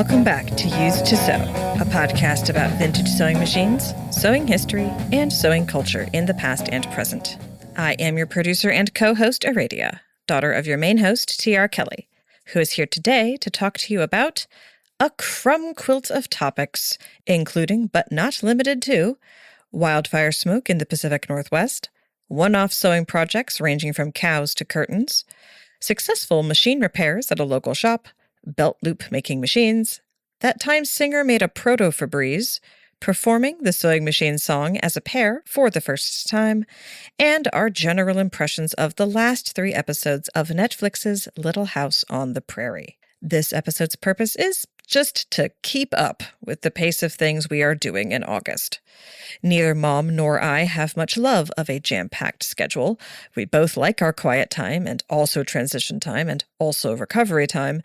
Welcome back to Used to Sew, a podcast about vintage sewing machines, sewing history, and sewing culture in the past and present. I am your producer and co-host, Aradia, daughter of your main host, T.R. Kelly, who is here today to talk to you about a crumb quilt of topics, including, but not limited to, wildfire smoke in the Pacific Northwest, one-off sewing projects ranging from cows to curtains, successful machine repairs at a local shop, belt loop making machines, that time Singer made a proto-Febreze, performing the sewing machine song as a pair for the first time, and our general impressions of the last 3 episodes of Netflix's Little House on the Prairie. This episode's purpose is just to keep up with the pace of things we are doing in August. Neither Mom nor I have much love of a jam-packed schedule. We both like our quiet time and also transition time and also recovery time,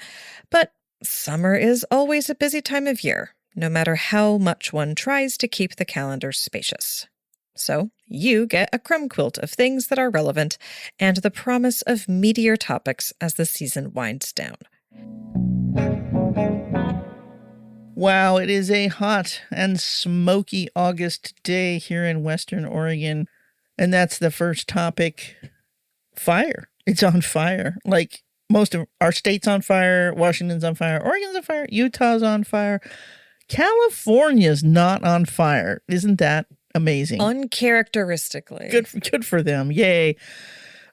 but summer is always a busy time of year, no matter how much one tries to keep the calendar spacious. So you get a crumb quilt of things that are relevant and the promise of meatier topics as the season winds down. Wow, it is a hot and smoky August day here in Western Oregon. And that's the first topic. Fire. It's on fire. Like most of our state's on fire. Washington's on fire. Oregon's on fire. Utah's on fire. California's not on fire. Isn't that amazing? Uncharacteristically. Good for them. Yay.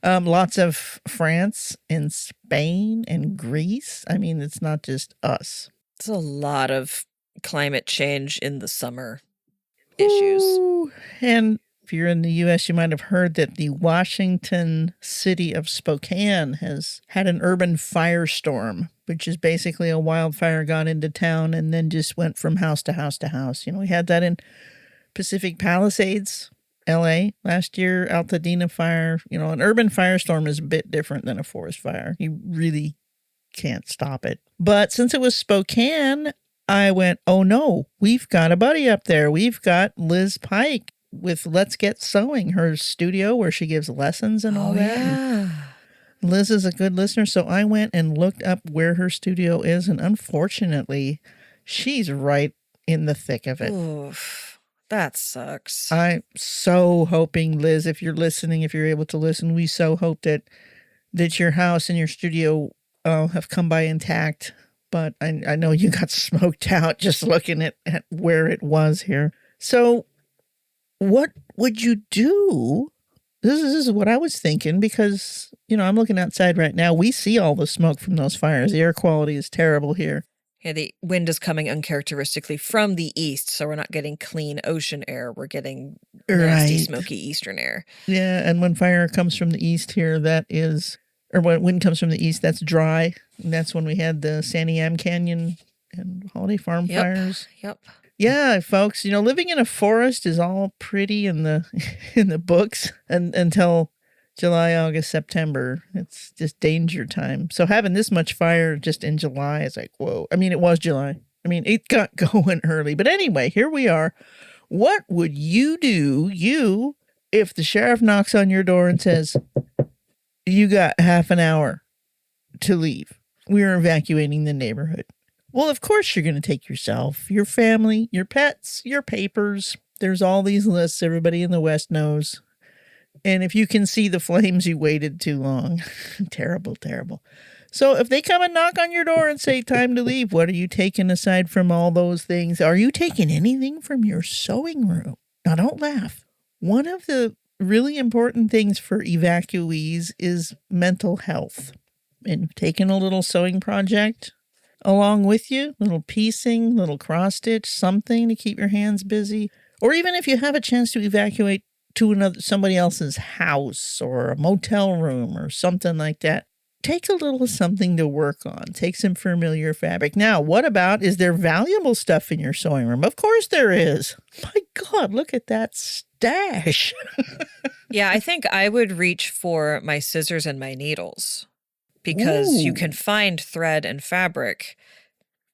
Lots of France and Spain and Greece. I mean, it's not just us. It's a lot of climate change in the summer issues. Ooh. And if you're in the U.S., you might have heard that the Washington city of Spokane has had an urban firestorm, which is basically a wildfire got into town and then just went from house to house to house. You know, we had that in Pacific Palisades, L.A. last year, Altadena fire. You know, an urban firestorm is a bit different than a forest fire. You really can't stop it. But since it was Spokane, I went, oh no, we've got a buddy up there. We've got Liz Pike with Let's Get Sewing, her studio where she gives lessons and all that. Yeah. And Liz is a good listener, so I went and looked up where her studio is, and unfortunately, she's right in the thick of it. Oof, that sucks. I'm so hoping, Liz, if you're listening, if you're able to listen, we so hope that your house and your studio have come by intact, but I know you got smoked out just looking at where it was here. So what would you do? This is what I was thinking because, you know, I'm looking outside right now. We see all the smoke from those fires. The air quality is terrible here. Yeah, the wind is coming uncharacteristically from the east, so we're not getting clean ocean air. We're getting nasty, smoky eastern air. Yeah, and when fire comes from the east here, or when wind comes from the east, that's dry. And that's when we had the Santiam Canyon and Holiday Farm fires. Yep. Yeah, folks, you know, living in a forest is all pretty in the books until July, August, September. It's just danger time. So having this much fire just in July is like, whoa. I mean, it was July. I mean, it got going early. But anyway, here we are. What would you do, if the sheriff knocks on your door and says, you got half an hour to leave? We're evacuating the neighborhood. Well, of course you're going to take yourself, your family, your pets, your papers. There's all these lists everybody in the West knows. And if you can see the flames, you waited too long. Terrible, terrible. So if they come and knock on your door and say, time to leave, what are you taking aside from all those things? Are you taking anything from your sewing room? Now, don't laugh. One of the really important things for evacuees is mental health. And taking a little sewing project along with you, little piecing, little cross stitch, something to keep your hands busy. Or even if you have a chance to evacuate to somebody else's house or a motel room or something like that, take a little something to work on. Take some familiar fabric. Now, what about, is there valuable stuff in your sewing room? Of course there is. My God, look at that stash. Yeah, I think I would reach for my scissors and my needles because you can find thread and fabric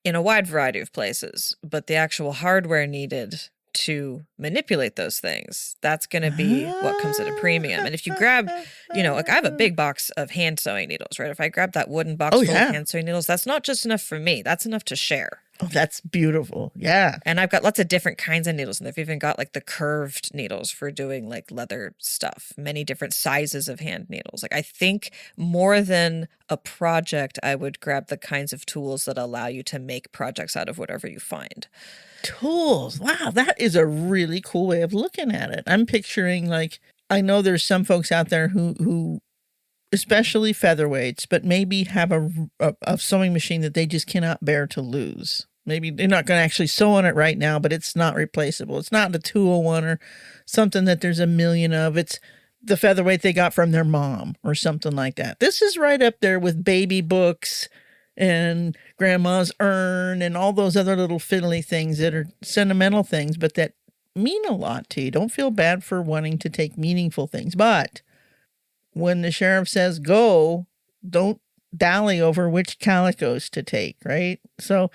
in a wide variety of places, but the actual hardware needed to manipulate those things, that's going to be what comes at a premium. And if you grab, you know, like I have a big box of hand sewing needles, right? If I grab that wooden box full of hand sewing needles, that's not just enough for me. That's enough to share. Oh, that's beautiful. Yeah. And I've got lots of different kinds of needles. And they've even got like the curved needles for doing like leather stuff, many different sizes of hand needles. Like I think more than a project, I would grab the kinds of tools that allow you to make projects out of whatever you find. Tools. Wow, that is a really cool way of looking at it. I'm picturing like, I know there's some folks out there who especially featherweights, but maybe have a sewing machine that they just cannot bear to lose. Maybe they're not going to actually sew on it right now, but it's not replaceable. It's not the 201 or something that there's a million of. It's the featherweight they got from their mom or something like that. This is right up there with baby books and grandma's urn and all those other little fiddly things that are sentimental things, but that mean a lot to you. Don't feel bad for wanting to take meaningful things. But when the sheriff says go, don't dally over which calicos to take, right? So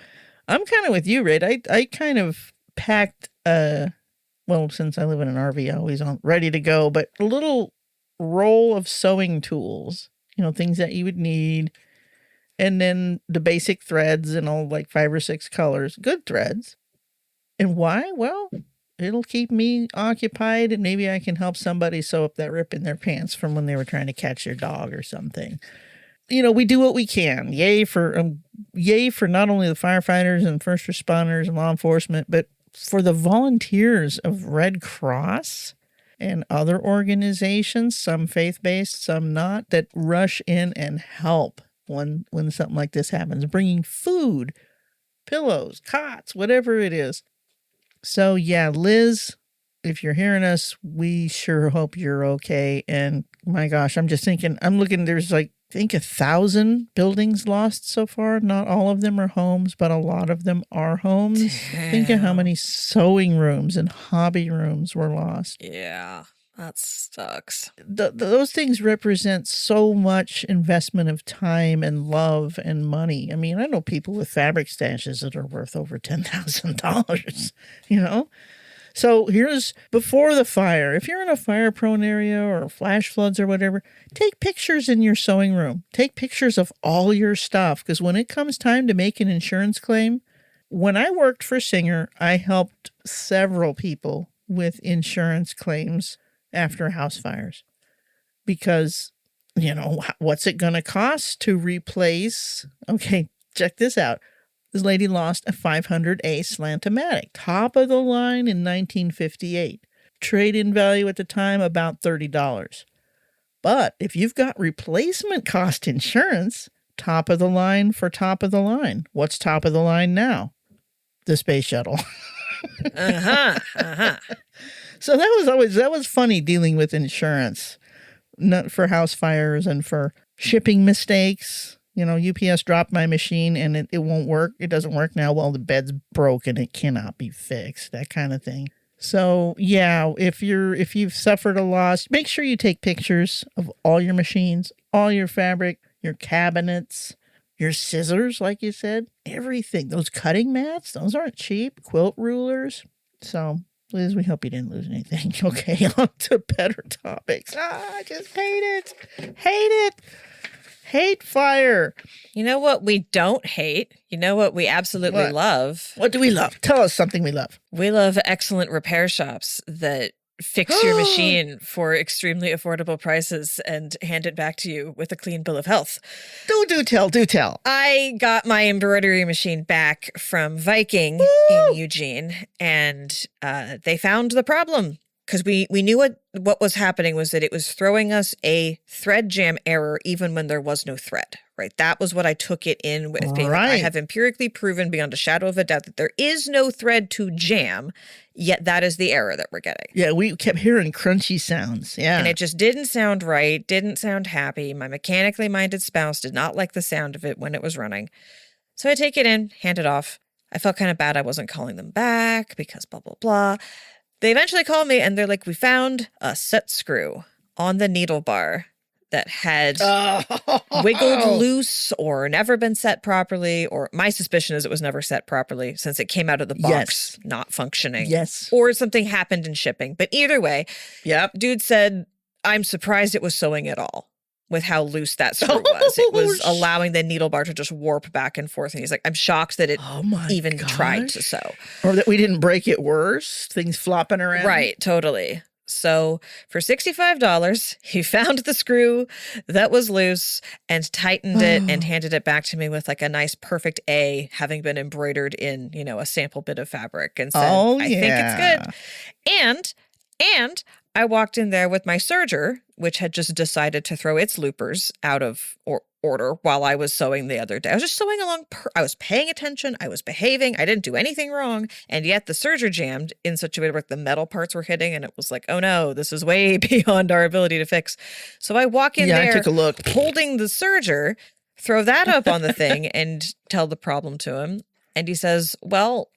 I'm kind of with you, Red. I kind of packed, well, since I live in an RV, I always ready to go, but a little roll of sewing tools, things that you would need. And then the basic threads and all like 5 or 6 colors, good threads. And why? Well, it'll keep me occupied and maybe I can help somebody sew up that rip in their pants from when they were trying to catch their dog or something. We do what we can. Yay for not only the firefighters and first responders and law enforcement, but for the volunteers of Red Cross and other organizations, some faith-based, some not, that rush in and help when something like this happens, bringing food, pillows, cots, whatever it is. So yeah, Liz, if you're hearing us, we sure hope you're okay. And my gosh, I'm just thinking, there's like, I think 1,000 buildings lost so far. Not all of them are homes, but a lot of them are homes. Damn. Think of how many sewing rooms and hobby rooms were lost. Yeah, that sucks. Those things represent so much investment of time and love and money. I mean, I know people with fabric stashes that are worth over $10,000, So here's before the fire. If you're in a fire-prone area or flash floods or whatever, take pictures in your sewing room. Take pictures of all your stuff, because when it comes time to make an insurance claim, when I worked for Singer, I helped several people with insurance claims after house fires. Because, what's it going to cost to replace? Okay, check this out. This lady lost a 500A Slant-O-Matic, top of the line in 1958. Trade-in value at the time, about $30. But if you've got replacement cost insurance, top of the line for top of the line. What's top of the line now? The space shuttle. So that was funny dealing with insurance, not for house fires and for shipping mistakes. UPS dropped my machine and it won't work. It doesn't work now. Well, the bed's broken. It cannot be fixed. That kind of thing. So yeah, if you've suffered a loss, make sure you take pictures of all your machines, all your fabric, your cabinets, your scissors, like you said, everything. Those cutting mats, those aren't cheap. Quilt rulers. So Liz, we hope you didn't lose anything. Okay, on to better topics. I just hate it. Hate fire. You know what we don't hate? You know what we absolutely love? What do we love? Tell us something we love. We love excellent repair shops that fix your machine for extremely affordable prices and hand it back to you with a clean bill of health. Do tell. I got my embroidery machine back from Viking in Eugene, and they found the problem. Because we knew what was happening was that it was throwing us a thread jam error even when there was no thread, right? That was what I took it in with. Being like, I have empirically proven beyond a shadow of a doubt that there is no thread to jam, yet that is the error that we're getting. Yeah, we kept hearing crunchy sounds. Yeah. And it just didn't sound right, didn't sound happy. My mechanically minded spouse did not like the sound of it when it was running. So I take it in, hand it off. I felt kind of bad I wasn't calling them back because blah, blah, blah. They eventually called me and they're like, we found a set screw on the needle bar that had wiggled loose or never been set properly. Or my suspicion is it was never set properly since it came out of the box not functioning. Yes. Or something happened in shipping. But either way, dude said, I'm surprised it was sewing at all. with how loose that screw was. It was allowing the needle bar to just warp back and forth. And he's like, I'm shocked that it even tried to sew. Or that we didn't break it worse. Things flopping around. Right, totally. So for $65, he found the screw that was loose and tightened it and handed it back to me with like a nice perfect A having been embroidered in, a sample bit of fabric and said, I think it's good. And I walked in there with my serger, which had just decided to throw its loopers out of order while I was sewing the other day. I was just sewing along. I was paying attention. I was behaving. I didn't do anything wrong. And yet the serger jammed in such a way where the metal parts were hitting. And it was like, oh no, this is way beyond our ability to fix. So I walk in there, I took a look, holding the serger, throw that up on the thing and tell the problem to him. And he says, well,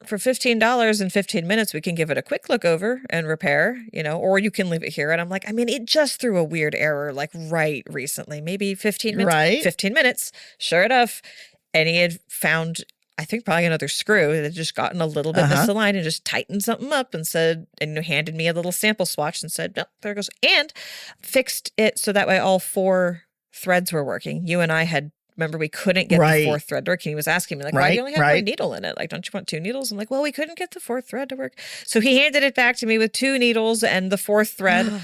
for $15 in 15 minutes, we can give it a quick look over and repair, or you can leave it here. And I'm like, it just threw a weird error, like right recently, maybe 15 minutes, right? 15 minutes. Sure enough. And he had found, I think probably another screw that had just gotten a little bit misaligned and just tightened something up and said, and handed me a little sample swatch and said, no, there it goes. And fixed it so that way all 4 threads were working. You and I had, remember, we couldn't get the 4th thread to work. And he was asking me, like, why do you only have 1 needle in it? Like, don't you want 2 needles? I'm like, well, we couldn't get the 4th thread to work. So he handed it back to me with 2 needles and the 4th thread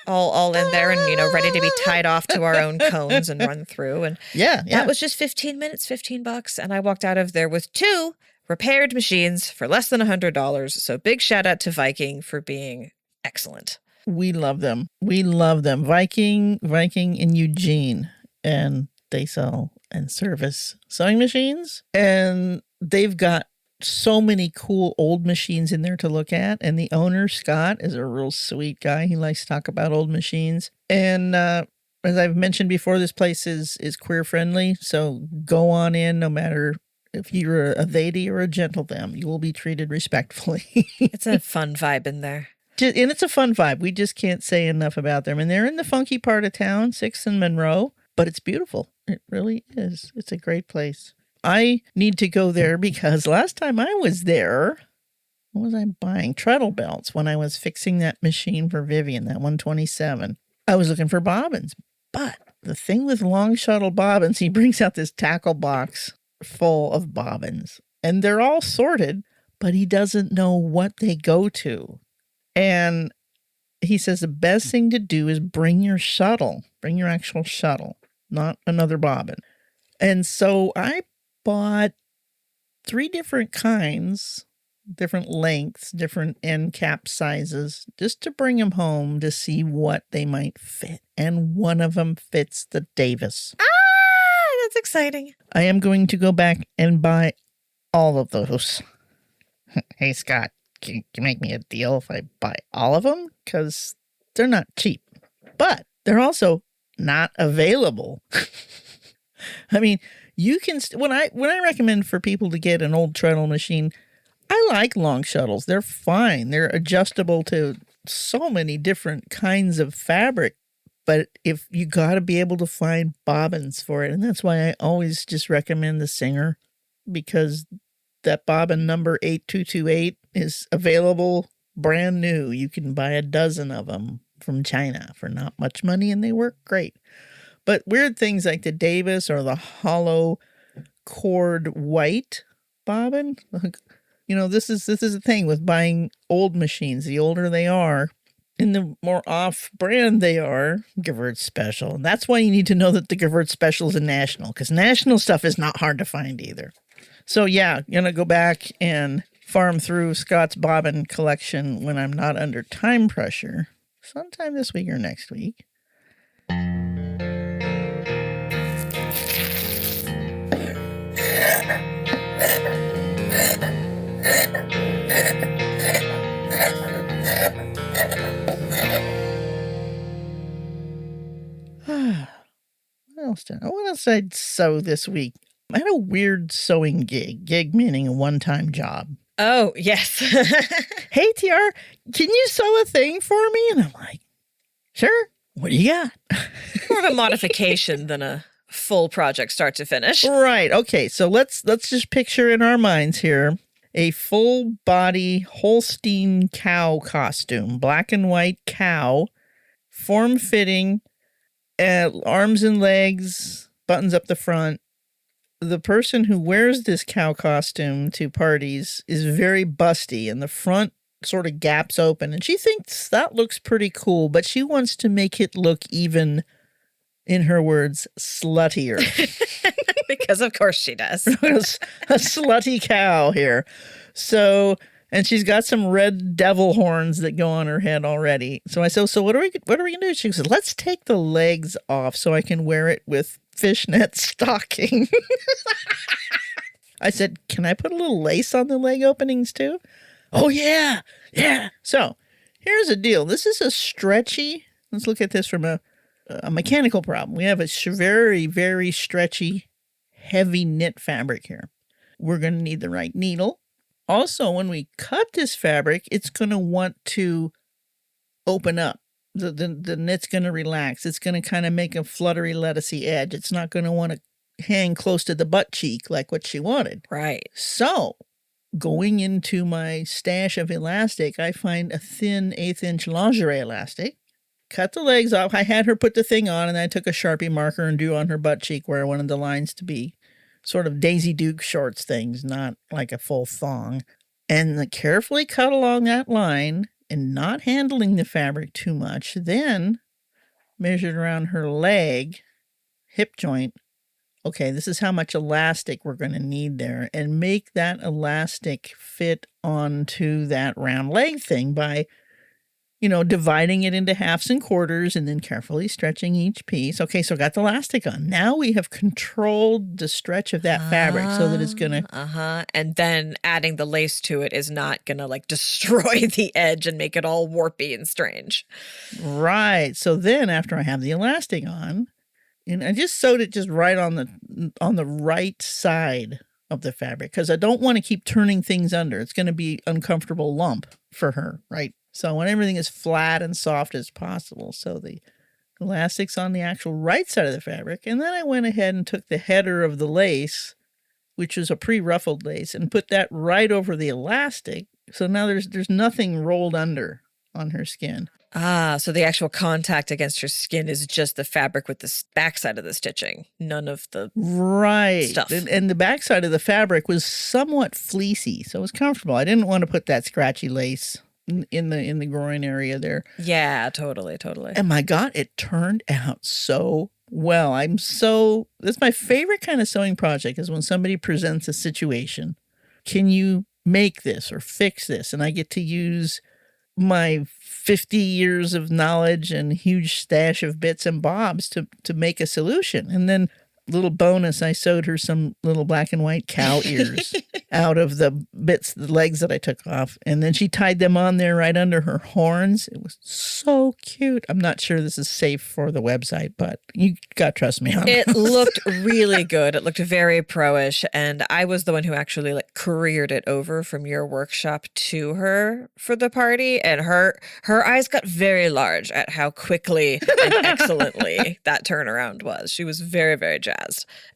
all in there and, ready to be tied off to our own cones and run through. And that was just 15 minutes, $15. And I walked out of there with 2 repaired machines for less than $100. So big shout out to Viking for being excellent. We love them. We love them. Viking in Eugene. And they sell and service sewing machines, and they've got so many cool old machines in there to look at. And the owner, Scott, is a real sweet guy. He likes to talk about old machines. And as I've mentioned before, this place is queer friendly. So go on in, no matter if you're a they or a gentle them, you will be treated respectfully. It's a fun vibe in there. And it's a fun vibe. We just can't say enough about them. And they're in the funky part of town, 6th and Monroe. But it's beautiful. It really is. It's a great place. I need to go there because last time I was there, what was I buying? Treadle belts when I was fixing that machine for Vivian, that 127. I was looking for bobbins. But the thing with long shuttle bobbins, he brings out this tackle box full of bobbins. And they're all sorted, but he doesn't know what they go to. And he says the best thing to do is bring your actual shuttle. Not another bobbin. And so I bought 3 different kinds, different lengths, different end cap sizes, just to bring them home to see what they might fit. And one of them fits the Davis. That's exciting. I am going to go back and buy all of those. Hey, Scott, can you make me a deal if I buy all of them? Because they're not cheap. But they're also not available. You can when I recommend for people to get an old treadle machine, I like long shuttles. They're fine. They're adjustable to so many different kinds of fabric. But if you got to be able to find bobbins for it, and that's why I always just recommend the Singer, because that bobbin number 8228 is available brand new. You can buy a dozen of them from China for not much money, and they work great. But weird things like the Davis or the hollow cord white bobbin, this is the thing with buying old machines. The older they are, and the more off-brand they are, Gewurz Special. And that's why you need to know that the Gewurz Special is a national, because national stuff is not hard to find either. So yeah, I'm going to go back and farm through Scott's bobbin collection when I'm not under time pressure. Sometime this week or next week. What else did I sew this week? I had a weird sewing gig meaning a one-time job. Oh, yes. Hey, TR, can you sew a thing for me? And I'm like, sure. What do you got? More of a modification than a full project start to finish. Right. Okay. So let's just picture in our minds here a full body Holstein cow costume, black and white cow, form fitting, arms and legs, buttons up the front. The person who wears this cow costume to parties is very busty, and the front sort of gaps open, and she thinks that looks pretty cool, but she wants to make it look even, in her words, sluttier. Because of course she does. A slutty cow here. So, and she's got some red devil horns that go on her head already. So I said, so what are we gonna do? She said, let's take the legs off so I can wear it with fishnet stocking. I said, can I put a little lace on the leg openings too? Oh, yeah. So here's the deal. This is a stretchy, let's look at this from a mechanical problem. We have a very, very stretchy, heavy knit fabric here. We're going to need the right needle. Also, when we cut this fabric, it's going to want to open up. The knit's going to relax. It's going to kind of make a fluttery, lettucey edge. It's not going to want to hang close to the butt cheek like what she wanted. Right. So, going into my stash of elastic, I find a thin 1/8 inch lingerie elastic. Cut the legs off. I had her put the thing on, and I took a Sharpie marker and drew on her butt cheek where I wanted the lines to be. Sort of Daisy Duke shorts things, not like a full thong. And carefully cut along that line and not handling the fabric too much. Then measured around her leg, hip joint. Okay, this is how much elastic we're going to need there, and make that elastic fit onto that round leg thing by, dividing it into halves and quarters and then carefully stretching each piece. Okay, so got the elastic on. Now we have controlled the stretch of that fabric so that it's going to... And then adding the lace to it is not going to destroy the edge and make it all warpy and strange. Right. So then after I have the elastic on, and I just sewed it just right on the right side of the fabric because I don't want to keep turning things under. It's going to be uncomfortable lump for her, right? So I want everything as flat and soft as possible. So the elastic's on the actual right side of the fabric. And then I went ahead and took the header of the lace, which was a pre-ruffled lace, and put that right over the elastic. So now there's nothing rolled under on her skin. So the actual contact against her skin is just the fabric with the backside of the stitching, none of the stuff. And the backside of the fabric was somewhat fleecy, so it was comfortable. I didn't want to put that scratchy lace in the groin area there. Yeah, totally. And my God, it turned out so well. That's my favorite kind of sewing project is when somebody presents a situation. Can you make this or fix this? And I get to use my 50 years of knowledge and huge stash of bits and bobs to make a solution. And then little bonus, I sewed her some little black and white cow ears out of the legs that I took off. And then she tied them on there right under her horns. It was so cute. I'm not sure this is safe for the website, but you got to trust me on it. Looked really good. It looked very pro-ish. And I was the one who actually couriered it over from your workshop to her for the party. And her eyes got very large at how quickly and excellently that turnaround was. She was very, very jazzed.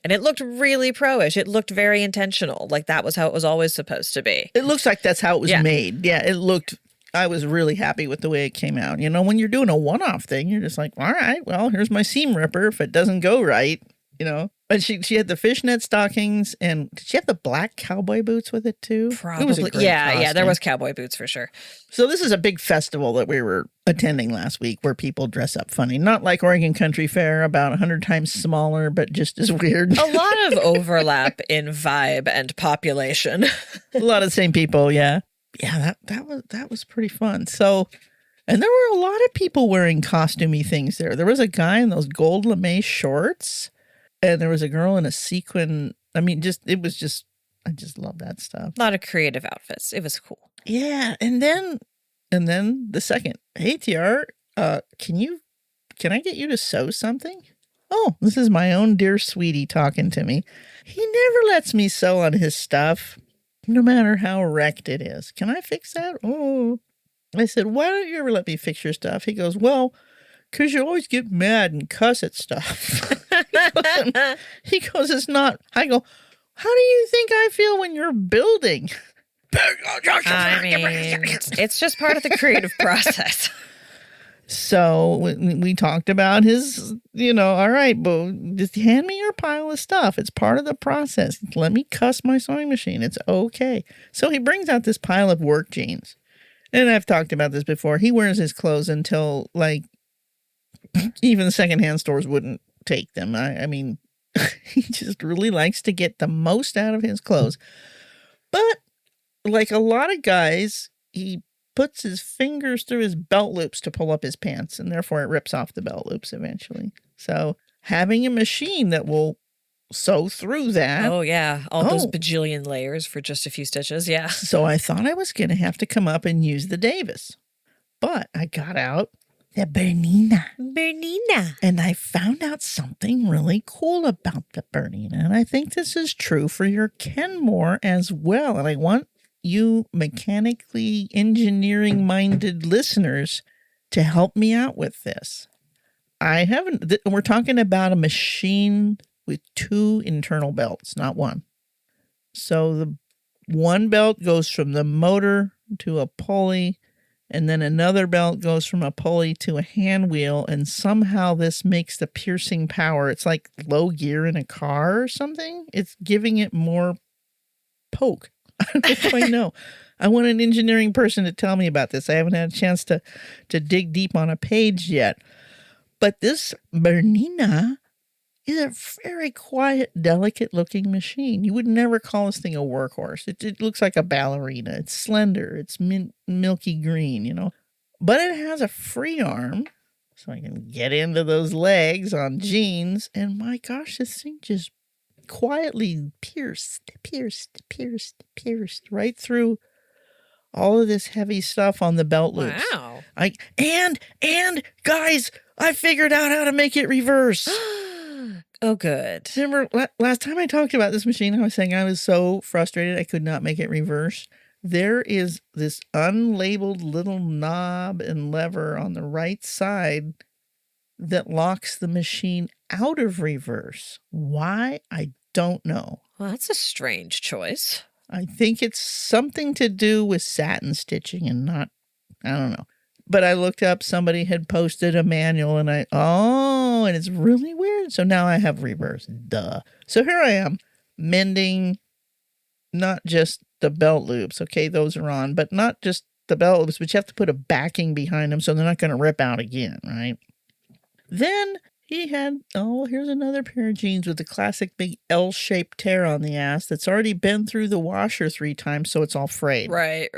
And it looked really pro-ish. It looked very intentional. That was how it was always supposed to be. It looks like that's how it was made. Yeah, I was really happy with the way it came out. When you're doing a one-off thing, you're just like, all right, well, here's my seam ripper if it doesn't go right, And she had the fishnet stockings, and did she have the black cowboy boots with it too? Probably. It was a great yeah, there was cowboy boots for sure. So this is a big festival that we were attending last week where people dress up funny. Not like Oregon Country Fair, about 100 times smaller, but just as weird. A lot of overlap in vibe and population. A lot of the same people, yeah. Yeah, that was pretty fun. So, and there were a lot of people wearing costumey things there. There was a guy in those gold lame shorts. And there was a girl in a sequin. I just love that stuff. A lot of creative outfits. It was cool. Yeah. And then the second, hey, TR, can I get you to sew something? Oh, this is my own dear sweetie talking to me. He never lets me sew on his stuff, no matter how wrecked it is. Can I fix that? Oh, I said, why don't you ever let me fix your stuff? He goes, well, because you always get mad and cuss at stuff. He goes, it's not. I go, how do you think I feel when you're building? I mean, it's just part of the creative process. So we talked about his, all right, but just hand me your pile of stuff. It's part of the process. Let me cuss my sewing machine. It's okay. So he brings out this pile of work jeans. And I've talked about this before. He wears his clothes until, like, even the secondhand stores wouldn't take them. I mean, he just really likes to get the most out of his clothes. But like a lot of guys, he puts his fingers through his belt loops to pull up his pants, and therefore it rips off the belt loops eventually. So having a machine that will sew through that. Oh, yeah. All those bajillion layers for just a few stitches. Yeah. So I thought I was going to have to come up and use the Davis. But I got out the Bernina. And I found out something really cool about the Bernina. And I think this is true for your Kenmore as well. And I want you mechanically engineering-minded listeners to help me out with this. We're talking about a machine with 2 internal belts, not one. So the one belt goes from the motor to a pulley, and then another belt goes from a pulley to a hand wheel, and somehow this makes the piercing power. It's like low gear in a car or something. It's giving it more poke. I don't quite know. I want an engineering person to tell me about this. I haven't had a chance to dig deep on a page yet. But this Bernina is a very quiet, delicate-looking machine. You would never call this thing a workhorse. It looks like a ballerina. It's slender. It's milky green, But it has a free arm, so I can get into those legs on jeans. And my gosh, this thing just quietly pierced right through all of this heavy stuff on the belt loops. Wow. And guys, I figured out how to make it reverse. Oh, good. Remember last time I talked about this machine, I was saying I was so frustrated I could not make it reverse. There is this unlabeled little knob and lever on the right side that locks the machine out of reverse. Why? I don't know. Well, that's a strange choice. I think it's something to do with satin stitching and not, I don't know. But I looked up, somebody had posted a manual and and it's really weird. So now I have reverse. Duh. So here I am mending not just the belt loops. Okay, those are on, but not just the belt loops, but you have to put a backing behind them so they're not going to rip out again, right? Then he had, here's another pair of jeans with the classic big L-shaped tear on the ass that's already been through the washer 3 times, so it's all frayed. Right.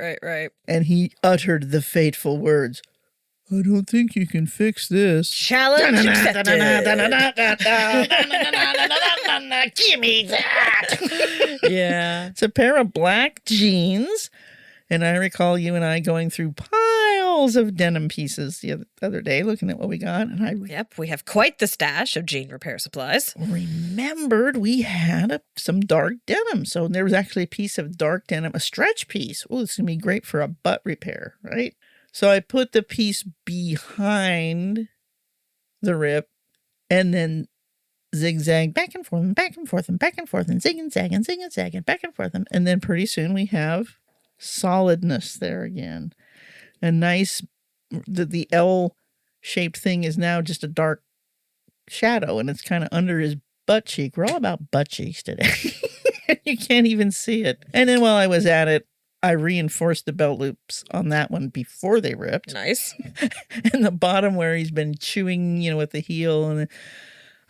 And he uttered the fateful words, "I don't think you can fix this." Challenge accepted. Give me that. Yeah. It's a pair of black jeans. And I recall you and I going through piles of denim pieces the other day, looking at what we got. And Yep, we have quite the stash of jean repair supplies. Remembered we had some dark denim. So there was actually a piece of dark denim, a stretch piece. Oh, it's going to be great for a butt repair, right? So I put the piece behind the rip and then zigzag back and forth and back and forth and back and forth and zig and zag and back and forth. And then pretty soon we have solidness there again. A nice, the L-shaped thing is now just a dark shadow and it's kind of under his butt cheek. We're all about butt cheeks today. You can't even see it. And then while I was at it, I reinforced the belt loops on that one before they ripped. Nice. And the bottom where he's been chewing, with the heel. And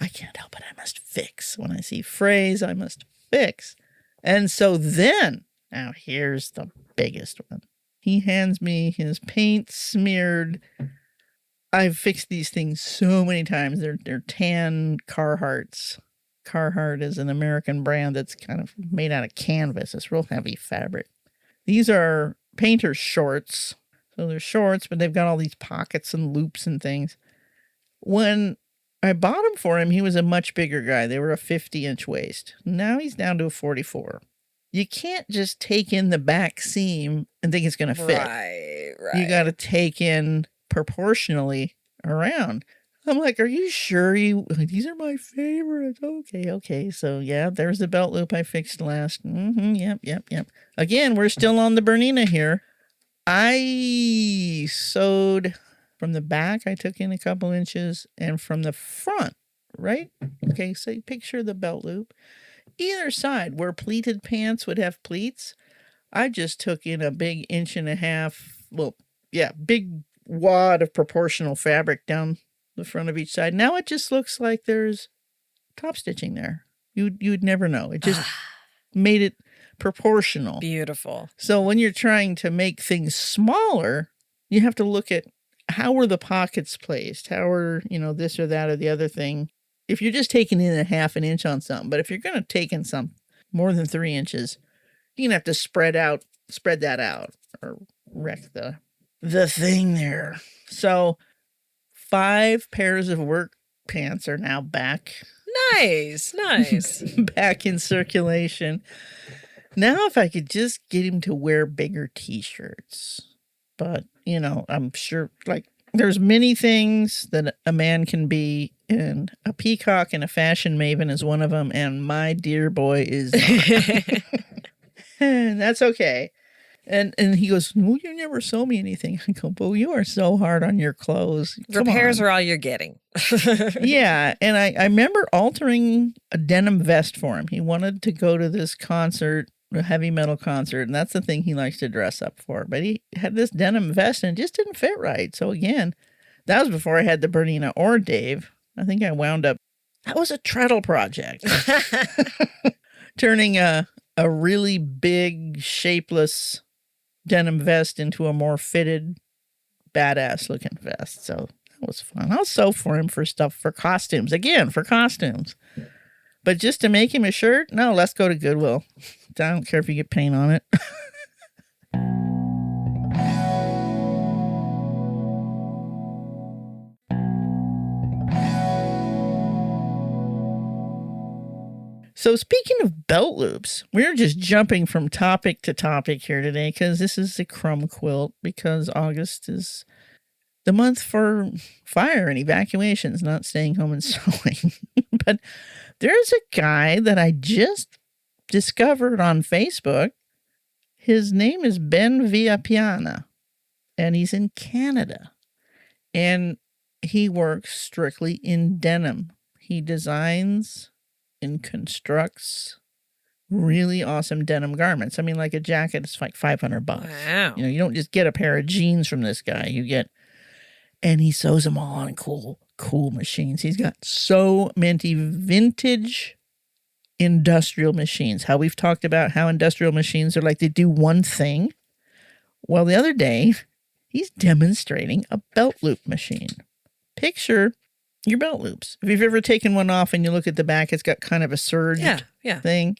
I can't help it. I must fix. When I see frays, I must fix. And so then, now here's the biggest one. He hands me his paint smeared. I've fixed these things so many times. They're tan Carhartts. Carhartt is an American brand that's kind of made out of canvas. It's real heavy fabric. These are painter's shorts. So they're shorts, but they've got all these pockets and loops and things. When I bought them for him, he was a much bigger guy. They were a 50-inch waist. Now he's down to a 44. You can't just take in the back seam and think it's going to fit. Right. You got to take in proportionally around. I'm like, are you sure these are my favorites? Okay. So yeah, there's the belt loop I fixed last. Yep. Again, we're still on the Bernina here. I sewed From the back, I took in a couple inches, and from the front, right? Okay, so you picture the belt loop. Either side, where pleated pants would have pleats, I just took in a big 1.5 inch, big wad of proportional fabric down the front of each side. Now it just looks like there's top stitching there. You'd never know. It just made it proportional. Beautiful. So when you're trying to make things smaller, you have to look at how are the pockets placed? How are, this or that or the other thing? If you're just taking in 1/2 inch on something, but if you're going to take in some more than 3 inches, you're going to have to spread that out or wreck the thing there. So 5 pairs of work pants are now back. Nice. Back in circulation. Now if I could just get him to wear bigger t-shirts. But, I'm sure, there's many things that a man can be, and a peacock and a fashion maven is one of them, and my dear boy is not. And that's okay. And he goes, well, you never sew me anything. I go, well, you are so hard on your clothes. Repairs are all you're getting. Yeah, and I remember altering a denim vest for him. He wanted to go to this concert, a heavy metal concert, and that's the thing he likes to dress up for. But he had this denim vest and it just didn't fit right. So again, that was before I had the Bernina or Dave. I think I wound up, that was a treadle project. Turning a really big, shapeless denim vest into a more fitted, badass looking vest. So that was fun. I'll sew for him for costumes. Again, for costumes. But just to make him a shirt? No, let's go to Goodwill. I don't care if you get paint on it. So speaking of belt loops, we're just jumping from topic to topic here today because this is the Crumb Quilt, because August is the month for fire and evacuations, not staying home and sewing. But there's a guy that I just discovered on Facebook. His name is Ben Villapiana, and he's in Canada. And he works strictly in denim. He designs and constructs really awesome denim garments. I mean, like a jacket is like $500. Wow. You don't just get a pair of jeans from this guy. And he sews them all on cool machines. He's got so many vintage industrial machines. How we've talked about how industrial machines are like they do one thing. Well, the other day, he's demonstrating a belt loop machine. Picture your belt loops. If you've ever taken one off and you look at the back, it's got kind of a surged thing.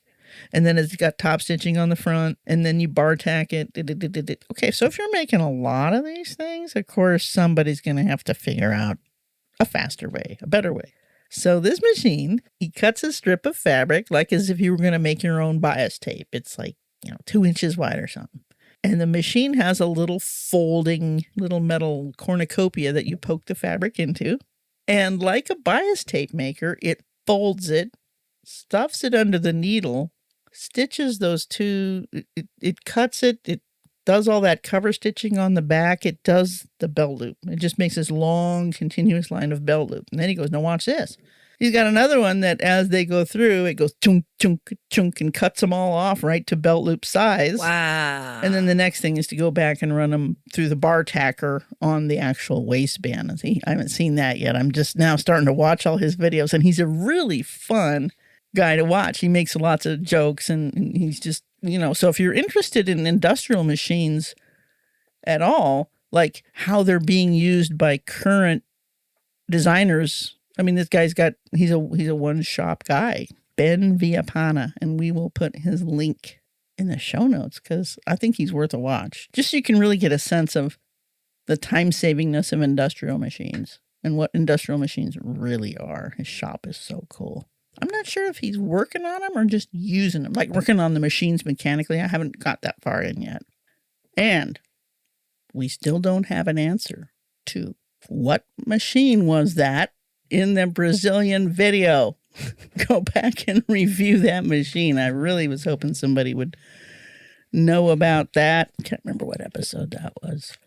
And then it's got top stitching on the front, and then you bar tack it. Okay, so if you're making a lot of these things, of course, somebody's going to have to figure out a faster way, a better way. So this machine, he cuts a strip of fabric, like as if you were going to make your own bias tape. It's like, 2 inches wide or something. And the machine has a little folding, little metal cornucopia that you poke the fabric into. And like a bias tape maker, it folds it, stuffs it under the needle, stitches those two, it cuts it, it does all that cover stitching on the back, it does the belt loop. It just makes this long, continuous line of belt loop. And then he goes, now watch this. He's got another one that as they go through, it goes chunk, chunk, chunk, and cuts them all off right to belt loop size. Wow. And then the next thing is to go back and run them through the bar tacker on the actual waistband. And see, I haven't seen that yet. I'm just now starting to watch all his videos, and he's a really fun guy to watch. He makes lots of jokes, and he's just, so if you're interested in industrial machines at all, like how they're being used by current designers, I mean, this guy's he's a one-shop guy, Ben Villapiana, and we will put his link in the show notes because I think he's worth a watch. Just so you can really get a sense of the time-savingness of industrial machines and what industrial machines really are. His shop is so cool. I'm not sure if he's working on them or just using them, like working on the machines mechanically. I haven't got that far in yet. And we still don't have an answer to what machine was that in the Brazilian video. Go back and review that machine. I really was hoping somebody would know about that. Can't remember what episode that was.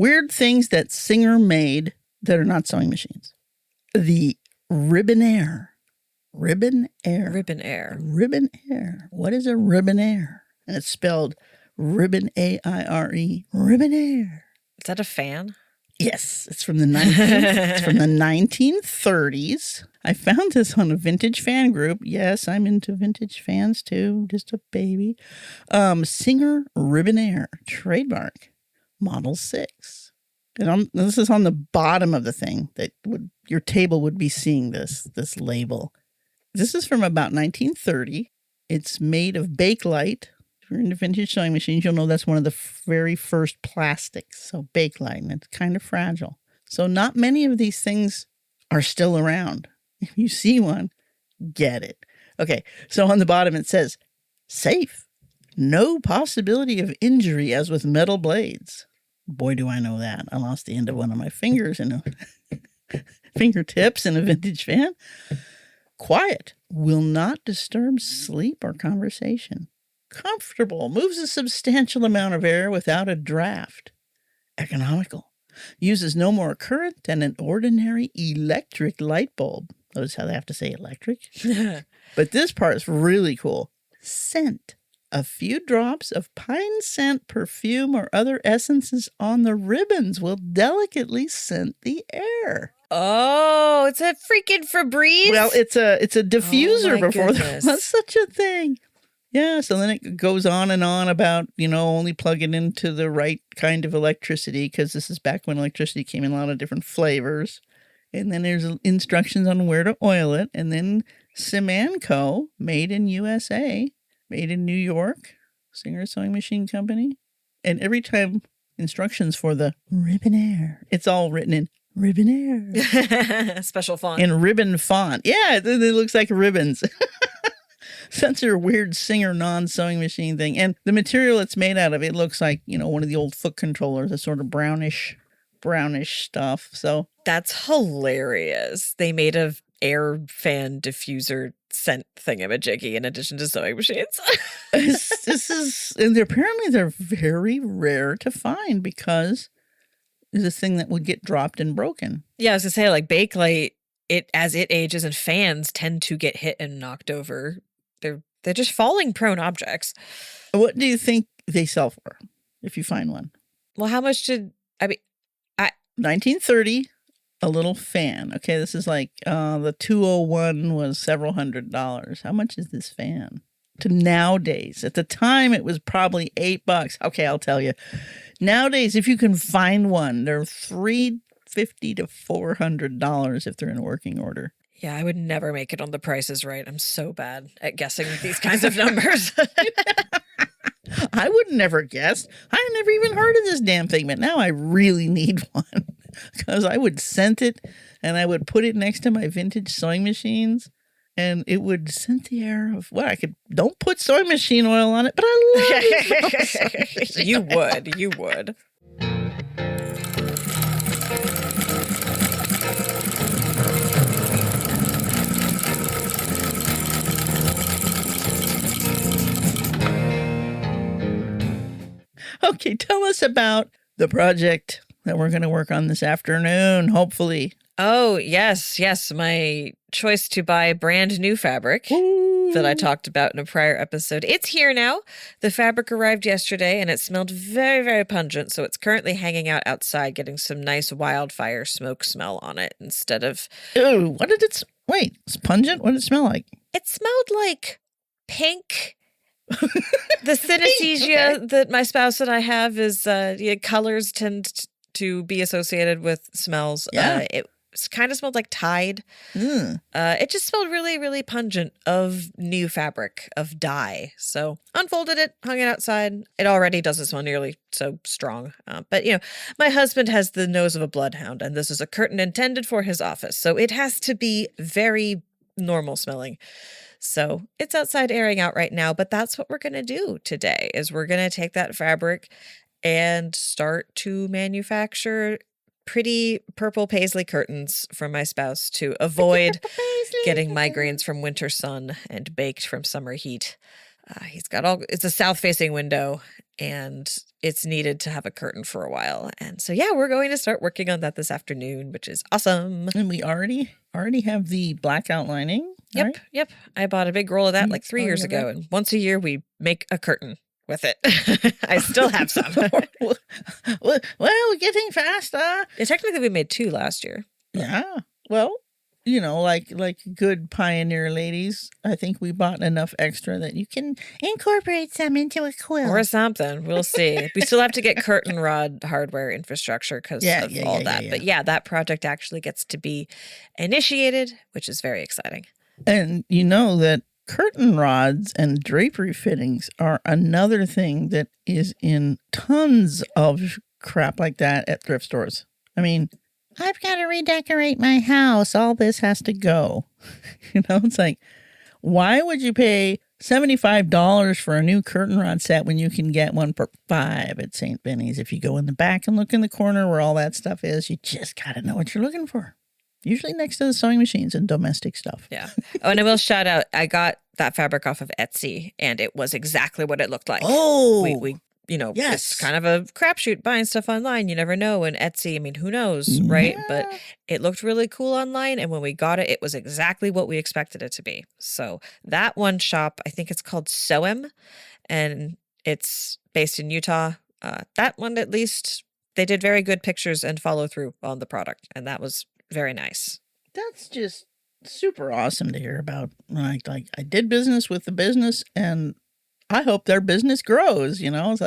Weird things that Singer made that are not sewing machines. The Ribbonaire. Ribbonaire. Ribbonaire. What is a Ribbonaire? And it's spelled ribbon, A-I-R-E. Ribbonaire. Is that a fan? Yes, it's from the 1930s. I found this on a vintage fan group. Yes, I'm into vintage fans too. Just a baby. Singer Ribbonaire, trademark, Model 6. And this is on the bottom of the thing that your table would be seeing this label. This is from about 1930. It's made of Bakelite. If you're into vintage sewing machines, you'll know that's one of the very first plastics. So Bakelite, and it's kind of fragile. So not many of these things are still around. If you see one, get it. Okay, so on the bottom it says, safe. No possibility of injury as with metal blades. Boy, do I know that. I lost the end of one of my fingers in a fingertips in a vintage fan. Quiet. Will not disturb sleep or conversation. Comfortable. Moves a substantial amount of air without a draft. Economical. Uses no more current than an ordinary electric light bulb. Notice how they have to say electric? But this part is really cool. Scent. A few drops of pine scent, perfume, or other essences on the ribbons will delicately scent the air. Oh, it's a freaking Febreze. Well, it's a diffuser before there goodness. was such a thing. Yeah, so then it goes on and on about, only plug it into the right kind of electricity, because this is back when electricity came in a lot of different flavors. And then there's instructions on where to oil it. And then Simanco, made in USA, made in New York, Singer Sewing Machine Company. And every time instructions for the Ribbonaire, it's all written in Ribbonaire. Special font. In ribbon font. Yeah, it looks like ribbons. That's a weird Singer non-sewing machine thing. And the material it's made out of, it looks like, one of the old foot controllers, a sort of brownish stuff. So that's hilarious. They made a air fan diffuser scent thingamajiggy in addition to sewing machines. and apparently they're very rare to find because it's a thing that would get dropped and broken. Yeah, I was gonna say, like Bakelite, as it ages and fans tend to get hit and knocked over. They're just falling prone objects. What do you think they sell for if you find one? Well, how much did 1930, a little fan. Okay, this is like the 201 was several $100s. How much is this fan? To nowadays, at the time it was probably $8. Okay, I'll tell you. Nowadays, if you can find one, they're $350 to $400 if they're in working order. Yeah, I would never make it on The Price is Right. I'm so bad at guessing these kinds of numbers. I would never guess. I never even heard of this damn thing, but now I really need one because I would scent it and I would put it next to my vintage sewing machines and it would scent the air of don't put sewing machine oil on it, but I love it. You would. Okay, tell us about the project that we're going to work on this afternoon, hopefully. Oh, yes. My choice to buy brand new fabric that I talked about in a prior episode. It's here now. The fabric arrived yesterday and it smelled very, very pungent. So it's currently hanging out outside getting some nice wildfire smoke smell on it instead of... Ooh, wait, it's pungent? What did it smell like? It smelled like pink. The synesthesia that my spouse and I have is colors tend to be associated with smells. Yeah. It kind of smelled like Tide. It just smelled really, really pungent of new fabric, of dye. So unfolded it, hung it outside. It already doesn't smell nearly so strong. But my husband has the nose of a bloodhound, and this is a curtain intended for his office. So it has to be very normal smelling. So it's outside airing out right now, but that's what we're going to do today is we're going to take that fabric and start to manufacture pretty purple paisley curtains for my spouse to avoid getting migraines from winter sun and baked from summer heat. It's a south facing window and it's needed to have a curtain for a while. And so, yeah, we're going to start working on that this afternoon, which is awesome. And we already have the black outlining. Yep, right? yep. I bought a big roll of that like 3 years ago, and once a year we make a curtain with it. I still have some. Well, getting faster. Yeah, technically, we made 2 last year. Yeah. Well, like good pioneer ladies, I think we bought enough extra that you can incorporate some into a quilt. Or something. We'll see. We still have to get curtain rod hardware infrastructure because of all that. Yeah. But yeah, that project actually gets to be initiated, which is very exciting. And you know that curtain rods and drapery fittings are another thing that is in tons of crap like that at thrift stores. I mean, I've got to redecorate my house. All this has to go. It's like, why would you pay $75 for a new curtain rod set when you can get one for $5 at St. Benny's? If you go in the back and look in the corner where all that stuff is, you just got to know what you're looking for. Usually next to the sewing machines and domestic stuff. Yeah. Oh, and I will shout out, I got that fabric off of Etsy, and it was exactly what it looked like. Oh, we yes. It's kind of a crapshoot buying stuff online. You never know. And Etsy, I mean, who knows, right? Yeah. But it looked really cool online. And when we got it, it was exactly what we expected it to be. So that one shop, I think it's called Soem, and it's based in Utah. That one, at least, they did very good pictures and follow through on the product. And that was very nice. That's just super awesome to hear about. Like I did business with the business, and I hope their business grows. It's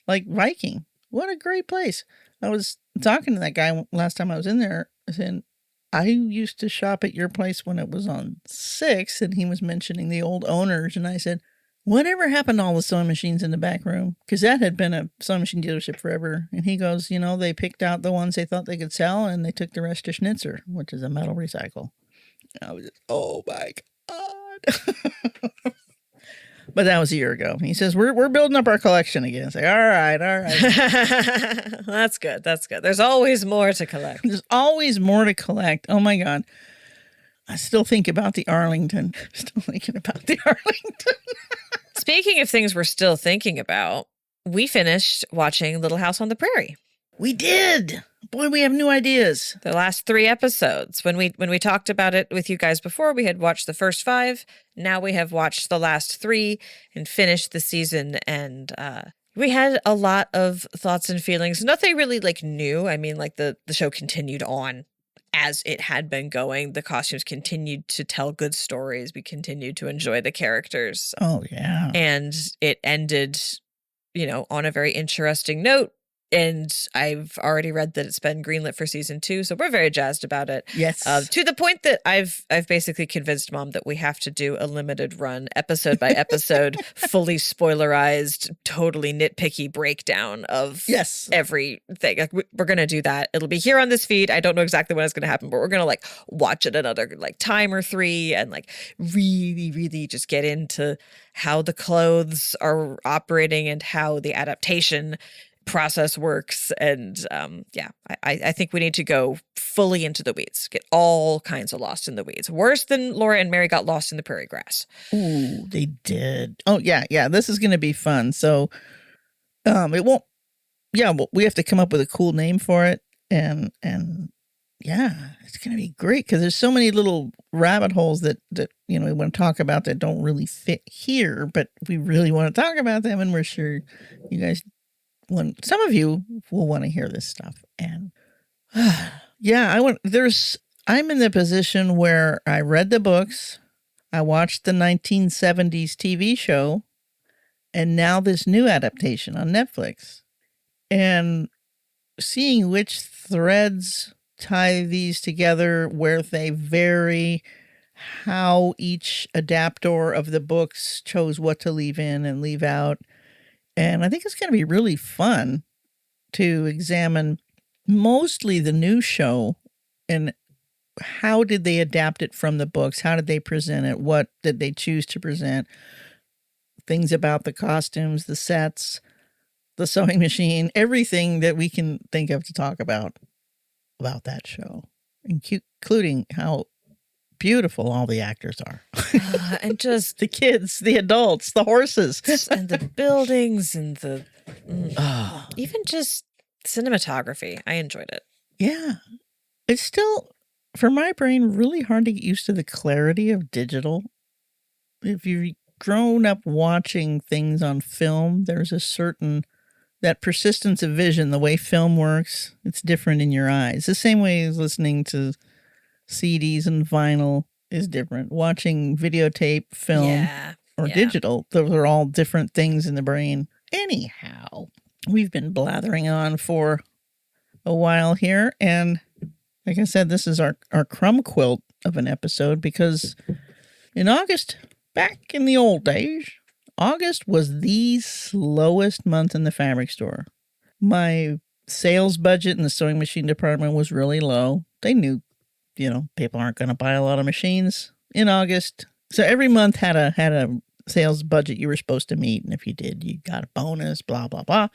like Viking. What a great place. I was talking to that guy last time I was in there, saying, I used to shop at your place when it was on 6th, and he was mentioning the old owners, and I said, whatever happened to all the sewing machines in the back room? Because that had been a sewing machine dealership forever. And he goes, they picked out the ones they thought they could sell, and they took the rest to Schnitzer, which is a metal recycle. And I was just, oh my God. But that was a year ago. He says, we're building up our collection again. It's like, all right. That's good. There's always more to collect. There's always more to collect. Oh my God. I still think about the Arlington. Still thinking about the Arlington. Speaking of things we're still thinking about, we finished watching Little House on the Prairie. We did. Boy, we have new ideas. The last 3 episodes. When we talked about it with you guys before, we had watched the first 5. Now we have watched the last 3 and finished the season. And we had a lot of thoughts and feelings. Nothing really new. I mean, the show continued on as it had been going. The costumes continued to tell good stories. We continued to enjoy the characters. Oh, yeah. And it ended, on a very interesting note. And I've already read that it's been greenlit for season 2, so we're very jazzed about it. Yes. To the point that I've basically convinced Mom that we have to do a limited run, episode by episode, fully spoilerized, totally nitpicky breakdown of everything. We're going to do that. It'll be here on this feed. I don't know exactly when it's going to happen, but we're going to watch it another time or 3 and really, really just get into how the clothes are operating and how the adaptation process works. And I think we need to go fully into the weeds, get all kinds of lost in the weeds, worse than Laura and Mary got lost in the prairie grass. Ooh, they did. Oh yeah, this is gonna be fun. So it won't, we have to come up with a cool name for it, and yeah, it's gonna be great because there's so many little rabbit holes that we want to talk about that don't really fit here, but we really want to talk about them, and we're sure you guys, some of you will want to hear this stuff. And I'm in the position where I read the books, I watched the 1970s TV show, and now this new adaptation on Netflix. And seeing which threads tie these together, where they vary, how each adapter of the books chose what to leave in and leave out. And I think it's going to be really fun to examine mostly the new show and how did they adapt it from the books? How did they present it? What did they choose to present? Things about the costumes, the sets, the sewing machine, everything that we can think of to talk about that show, including how beautiful all the actors are. And just the kids, the adults, the horses. And the buildings and the Even just cinematography, I enjoyed it. Yeah. It's still, for my brain, really hard to get used to the clarity of digital. If you've grown up watching things on film, there's a certain, that persistence of vision, the way film works, it's different in your eyes. The same way as listening to CDs and vinyl is different. Watching videotape, film, or digital, those are all different things in the brain. Anyhow, we've been blathering on for a while here, and like I said, this is our Crumb Quilt of an episode, because in August, back in the old days, August was the slowest month in the fabric store. My sales budget in the sewing machine department was really low. They knew, people aren't going to buy a lot of machines in August. So every month had a sales budget you were supposed to meet. And if you did, you got a bonus, blah, blah, blah.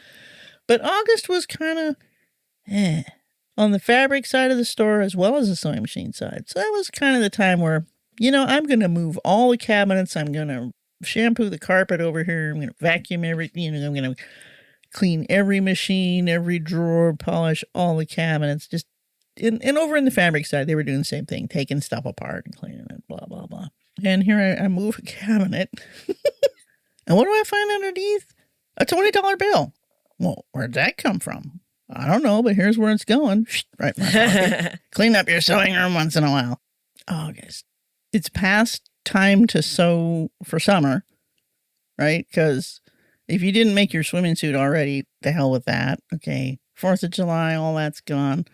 But August was kind of on the fabric side of the store as well as the sewing machine side. So that was kind of the time where, I'm going to move all the cabinets. I'm going to shampoo the carpet over here. I'm going to vacuum everything. I'm going to clean every machine, every drawer, polish all the cabinets. Just and over in the fabric side, they were doing the same thing, taking stuff apart and cleaning it, blah, blah, blah. And here I move a cabinet. And what do I find underneath? A $20 bill. Well, where'd that come from? I don't know, but here's where it's going. Right in my pocket. Clean up your sewing room once in a while. August. It's past time to sew for summer, right? Because if you didn't make your swimming suit already, the hell with that. Okay. 4th of July, all that's gone.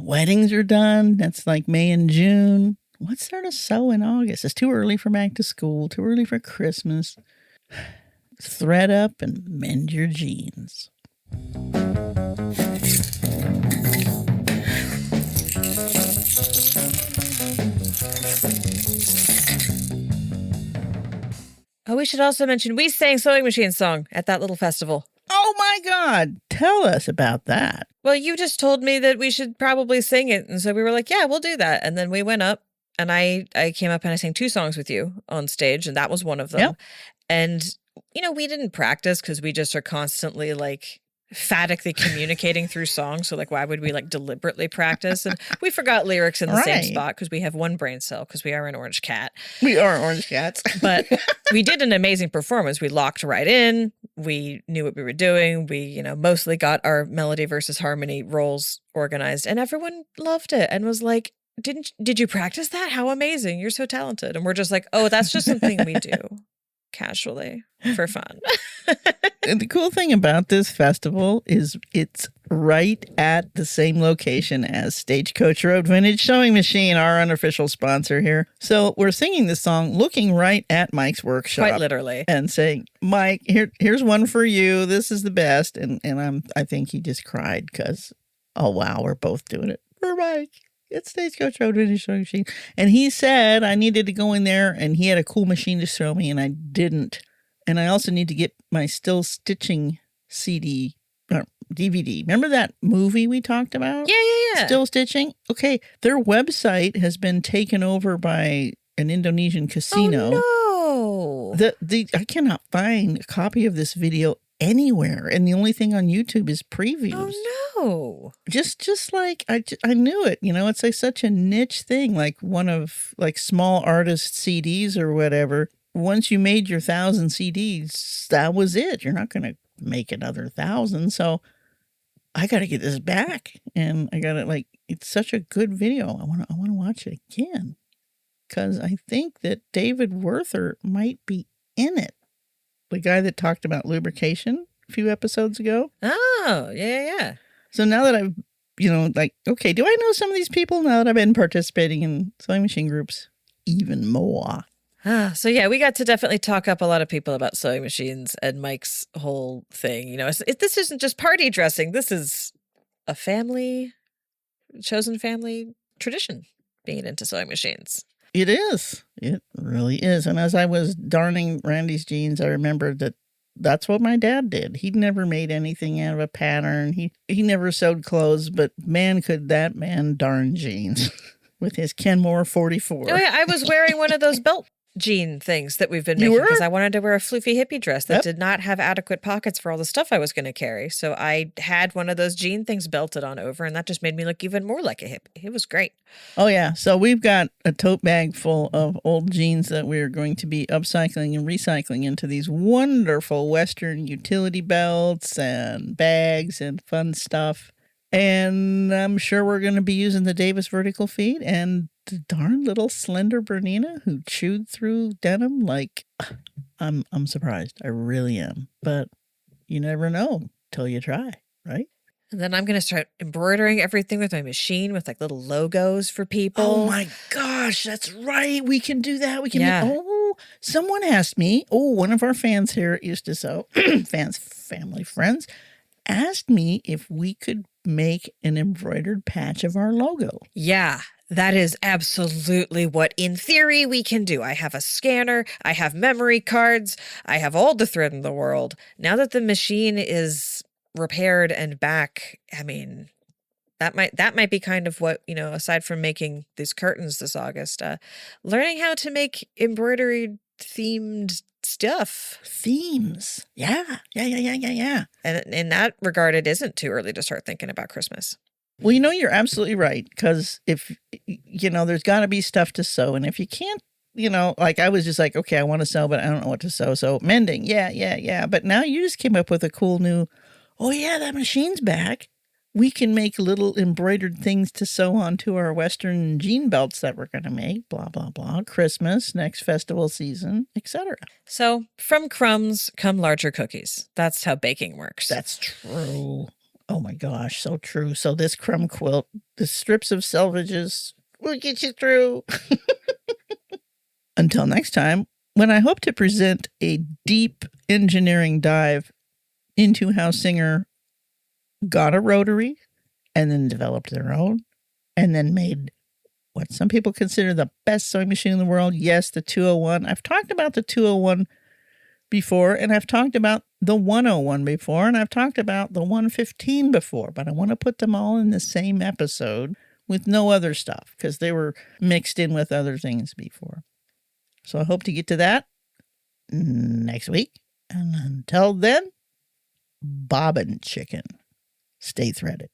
Weddings are done. That's like May and June. What's there to sew in August? It's too early for back to school, too early for Christmas. Thread up and mend your jeans. Oh, we should also mention we sang Sewing Machine Song at that little festival. Oh my God. Tell us about that. Well, you just told me that we should probably sing it. And so we were like, yeah, we'll do that. And then we went up and I came up and I sang 2 songs with you on stage. And that was one of them. Yep. And, we didn't practice because we just are constantly phatically communicating through songs. So why would we deliberately practice? And we forgot lyrics in the same spot because we have one brain cell because we are an orange cat. We are orange cats. But we did an amazing performance. We locked right in. We knew what we were doing. We, mostly got our melody versus harmony roles organized, and everyone loved it and was like, did you practice that? How amazing. You're so talented. And we're just like, oh, that's just something we do casually for fun. And the cool thing about this festival is it's right at the same location as Stagecoach Road Vintage Sewing Machine, our unofficial sponsor here. So we're singing this song looking right at Mike's workshop. Quite literally. And saying, Mike, here's one for you. This is the best. And I think he just cried because, oh, wow, we're both doing it for Mike. It's Stagecoach Road Vintage Sewing Machine. And he said I needed to go in there and he had a cool machine to show me and I didn't. And I also need to get my Still Stitching CD or DVD. Remember that movie we talked about? Yeah. Still Stitching? Okay. Their website has been taken over by an Indonesian casino. Oh, no. I cannot find a copy of this video anywhere. And the only thing on YouTube is previews. Oh, no. Just like I knew it. It's such a niche thing, like one of small artist CDs or whatever. Once you made your 1,000 CDs, that was it. You're not going to make another 1,000. So I got to get this back. And I got it. It's such a good video. I want to watch it again because I think that David Werther might be in it. The guy that talked about lubrication a few episodes ago. Oh, yeah. So now that I've, okay, do I know some of these people now that I've been participating in sewing machine groups even more? So yeah, we got to definitely talk up a lot of people about sewing machines and Mike's whole thing. This isn't just party dressing. This is a chosen family tradition, being into sewing machines. It is. It really is. And as I was darning Randy's jeans, I remembered that's what my dad did. He never made anything out of a pattern. He never sewed clothes, but man, could that man darn jeans with his Kenmore 44. Oh yeah, I was wearing one of those belt jean things that we've been You making were? because I wanted to wear a floofy hippie dress that Yep. did not have adequate pockets for all the stuff I was going to carry. So I had one of those jean things belted on over, and that just made me look even more like a hippie. It was great. Oh, yeah. So we've got a tote bag full of old jeans that we're going to be upcycling and recycling into these wonderful Western utility belts and bags and fun stuff. And I'm sure we're going to be using the Davis vertical feed and the darn little slender Bernina who chewed through denim. Like, I'm surprised. I really am. But you never know till you try, right? And then I'm going to start embroidering everything with my machine with like little logos for people. Oh my gosh, that's right. We can do that. We can Yeah. Someone asked me, one of our fans here used to sew, family friends, asked me if we could make an embroidered patch of our logo. Yeah, that is absolutely what, in theory, we can do. I have a scanner, I have memory cards, I have all the thread in the world. Now that the machine is repaired and back, I mean, that might be kind of what, aside from making these curtains this August, learning how to make embroidery themed stuff. Themes. Yeah. And in that regard, it isn't too early to start thinking about Christmas. Well, you're absolutely right. Because if, there's got to be stuff to sew. And if you can't, like I was just like, okay, I want to sew, but I don't know what to sew. So mending. Yeah. But now you just came up with a cool new, that machine's back. We can make little embroidered things to sew onto our Western jean belts that we're going to make, blah, blah, blah, Christmas, next festival season, etc. So from crumbs come larger cookies. That's how baking works. That's true. Oh my gosh, so true. So this crumb quilt, the strips of selvages will get you through. Until next time, when I hope to present a deep engineering dive into how Singer got a rotary and then developed their own and then made what some people consider the best sewing machine in the world. Yes, the 201. I've talked about the 201 before, and I've talked about the 101 before, and I've talked about the 115 before, but I want to put them all in the same episode with no other stuff because they were mixed in with other things before. So I hope to get to that next week. And until then, bobbin chicken. Stay threaded.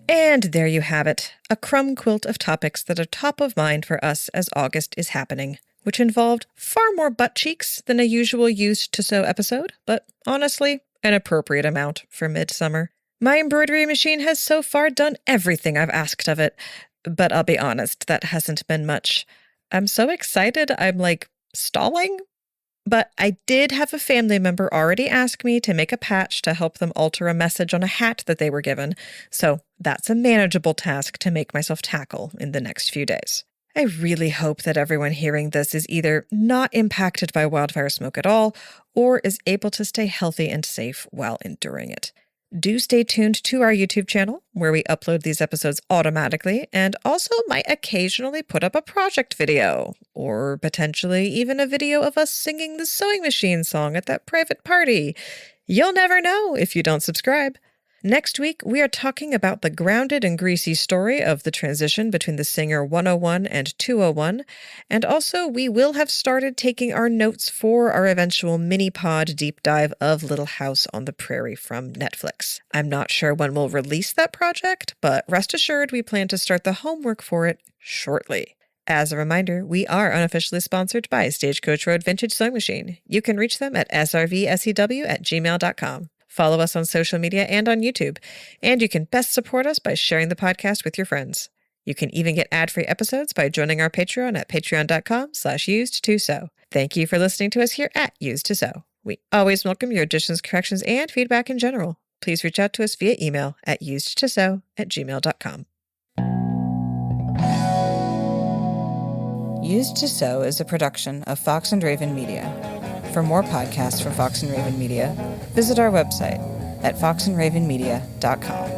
And there you have it, a crumb quilt of topics that are top of mind for us as August is happening, which involved far more butt cheeks than a usual Used to Sew episode, but honestly, an appropriate amount for midsummer. My embroidery machine has so far done everything I've asked of it, but I'll be honest, that hasn't been much. I'm so excited, I'm stalling. But I did have a family member already ask me to make a patch to help them alter a message on a hat that they were given, so that's a manageable task to make myself tackle in the next few days. I really hope that everyone hearing this is either not impacted by wildfire smoke at all, or is able to stay healthy and safe while enduring it. Do stay tuned to our YouTube channel, where we upload these episodes automatically, and also might occasionally put up a project video, or potentially even a video of us singing the sewing machine song at that private party. You'll never know if you don't subscribe. Next week, we are talking about the grounded and greasy story of the transition between the Singer 101 and 201, and also we will have started taking our notes for our eventual mini-pod deep dive of Little House on the Prairie from Netflix. I'm not sure when we'll release that project, but rest assured we plan to start the homework for it shortly. As a reminder, we are unofficially sponsored by Stagecoach Road Vintage Sewing Machine. You can reach them at srvsew@gmail.com. Follow us on social media and on YouTube. And you can best support us by sharing the podcast with your friends. You can even get ad-free episodes by joining our Patreon at patreon.com/used2sew. Thank you for listening to us here at Used to Sew. We always welcome your additions, corrections, and feedback in general. Please reach out to us via email at usedtosew@gmail.com. Used to Sew is a production of Fox and Raven Media. For more podcasts from Fox and Raven Media, visit our website at foxandravenmedia.com.